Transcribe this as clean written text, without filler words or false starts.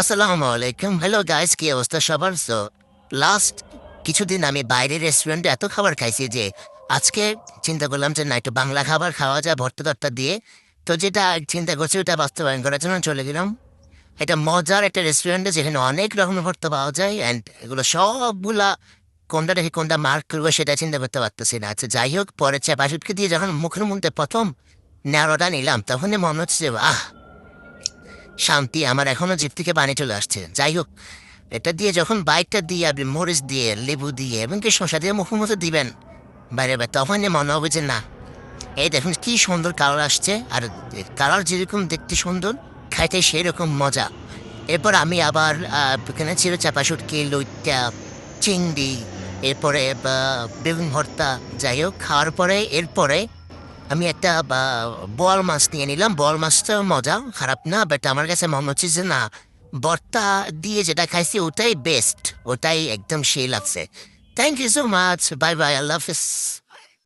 আসসালামু আলাইকুম। Hello guys, কি অবস্থা সবার? লাস্ট কিছুদিন আমি বাইরের রেস্টুরেন্টে এত খাবার খাইছি যে আজকে চিন্তা করলাম যে না, একটু বাংলা খাবার খাওয়া যায় ভর্তা টর্তা দিয়ে। তো যেটা চিন্তা করছি ওটা বাস্তবায়ন করার জন্য চলে গেলাম এটা মজার একটা রেস্টুরেন্টে, যেখানে অনেক রকমের ভর্তা পাওয়া যায় অ্যান্ড এগুলো সবগুলা কোনটা রেখে কোনটা মার্ক করবো সেটা চিন্তা করতে পারতেছি না। আচ্ছা যাই হোক, পরে চাপাশুটকে দিয়ে যখন মুখের মধ্যে প্রথম ন্যাড়োটা নিলাম তখনই মনে হচ্ছে যে শান্তি, আমার এখনো জিভ থেকে পানি চলে আসছে। যাই হোক, এটা দিয়ে যখন বাইকটা দিয়ে আপনি মরিচ দিয়ে লেবু দিয়ে এবং কি শসা দিয়ে মুখের মতো দিবেন বাইরে বাইরে, তখনই মনে হবে যে না, এই দেখুন কি সুন্দর কালার আসছে। আর কালার যেরকম দেখতে সুন্দর, খাইতে সেই রকম মজা। এরপর আমি আবার এখানে ছিল চাপা শুটকি, লইট্টা, চিংড়ি, এরপরে বেগুন ভর্তা। যাই হোক, খাওয়ার পরে এরপরে আমি একটা বোয়াল মাছ নিয়ে নিলাম। বোয়াল মাছটা মজা, খারাপ না, বাট আমার কাছে মনে হচ্ছে যে না, ভর্তা দিয়ে যেটা খাইছি ওটাই বেস্ট, ওটাই একদম সেই লাগছে। Thank you so much, bye bye, আল্লাহ হাফিজ।